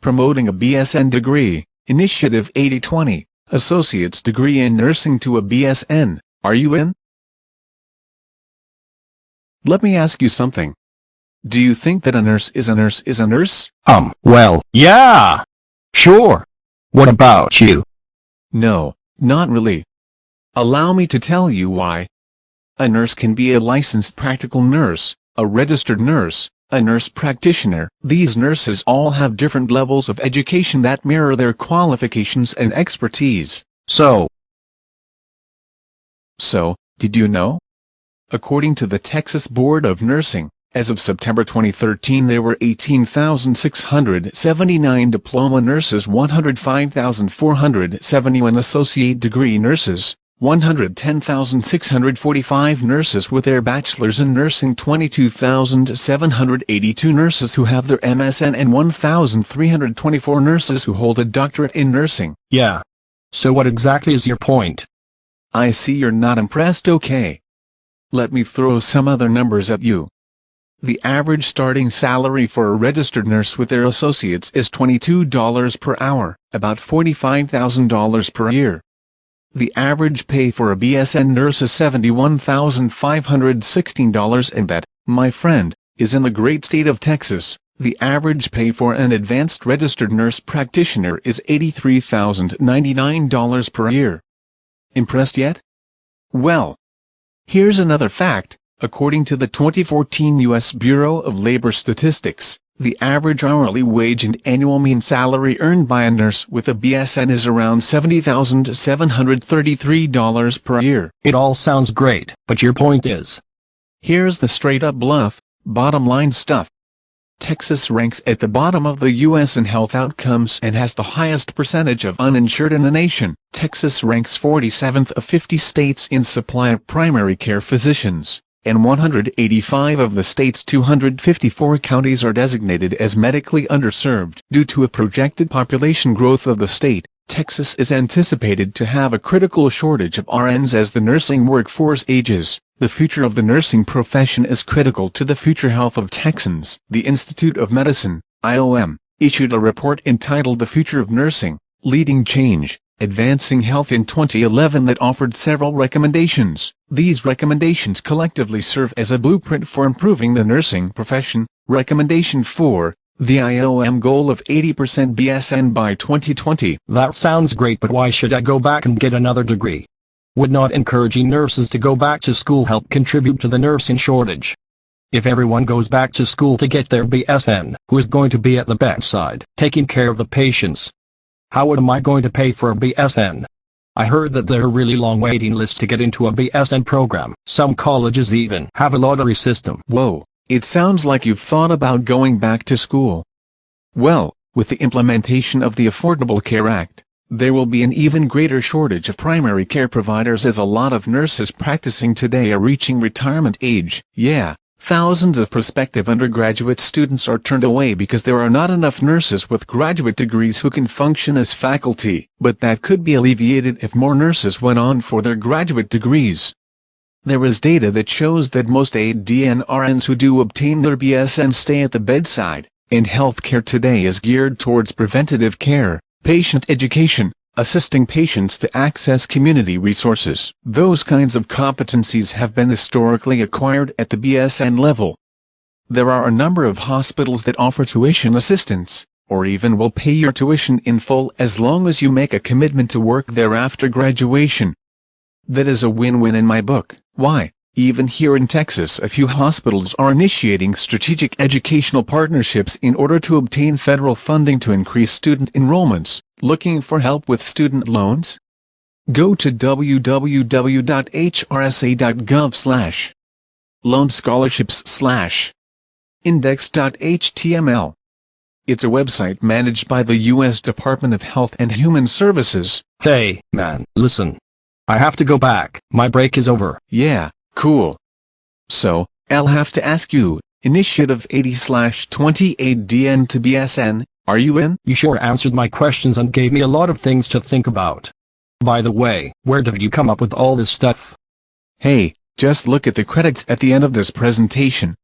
promoting a BSN degree, Initiative 8020, Associate's degree in nursing to a BSN. Are you in? Let me ask you something. Do you think that a nurse is a nurse is a nurse? Well, yeah. Sure. What about you? No, not really. Allow me to tell you why. A nurse can be a licensed practical nurse, a registered nurse, a nurse practitioner. These nurses all have different levels of education that mirror their qualifications and expertise. So, did you know? According to the Texas Board of Nursing, as of September 2013 there were 18,679 diploma nurses, 105,471 associate degree nurses, 110,645 nurses with their bachelor's in nursing, 22,782 nurses who have their MSN, and 1,324 nurses who hold a doctorate in nursing. yeah. So what exactly is your point? I see you're not impressed. Okay. Let me throw some other numbers at you. The average starting salary for a registered nurse with their associates is $22 per hour, about $45,000 per year. The average pay for a BSN nurse is $71,516, and that, my friend, is in the great state of Texas. The average pay for an advanced registered nurse practitioner is $83,099 per year. Impressed yet? Well, here's another fact. According to the 2014 U.S. Bureau of Labor Statistics, the average hourly wage and annual mean salary earned by a nurse with a BSN is around $70,733 per year. It all sounds great, but your point is? Here's the straight-up bluff, bottom-line stuff. Texas ranks at the bottom of the U.S. in health outcomes and has the highest percentage of uninsured in the nation. Texas ranks 47th of 50 states in supply of primary care physicians, and 185 of the state's 254 counties are designated as medically underserved. Due to a projected population growth of the state, Texas is anticipated to have a critical shortage of RNs as the nursing workforce ages. The future of the nursing profession is critical to the future health of Texans. The Institute of Medicine, IOM, issued a report entitled The Future of Nursing, Leading Change, Advancing Health in 2011 that offered several recommendations. These recommendations collectively serve as a blueprint for improving the nursing profession. Recommendation 4. The IOM goal of 80% BSN by 2020. That sounds great, but why should I go back and get another degree? Would not encouraging nurses to go back to school help contribute to the nursing shortage? If everyone goes back to school to get their BSN, who is going to be at the bedside, taking care of the patients? How am I going to pay for a BSN? I heard that there are really long waiting lists to get into a BSN program. Some colleges even have a lottery system. Whoa, it sounds like you've thought about going back to school. Well, with the implementation of the Affordable Care Act, there will be an even greater shortage of primary care providers as a lot of nurses practicing today are reaching retirement age. Yeah, thousands of prospective undergraduate students are turned away because there are not enough nurses with graduate degrees who can function as faculty. But that could be alleviated if more nurses went on for their graduate degrees. There is data that shows that most ADN RNs who do obtain their BSN stay at the bedside, and healthcare today is geared towards preventative care, patient education, assisting patients to access community resources. Those kinds of competencies have been historically acquired at the BSN level. There are a number of hospitals that offer tuition assistance, or even will pay your tuition in full as long as you make a commitment to work there after graduation. That is a win-win in my book. Why? Even here in Texas, a few hospitals are initiating strategic educational partnerships in order to obtain federal funding to increase student enrollments. Looking for help with student loans? Go to www.hrsa.gov/loanscholarships/index.html. It's a website managed by the U.S. Department of Health and Human Services. Hey, man, listen. I have to go back. My break is over. Yeah, cool. So, I'll have to ask you, Initiative 80/20 ADN to BSN, are you in? You sure answered my questions and gave me a lot of things to think about. By the way, where did you come up with all this stuff? Hey, just look at the credits at the end of this presentation.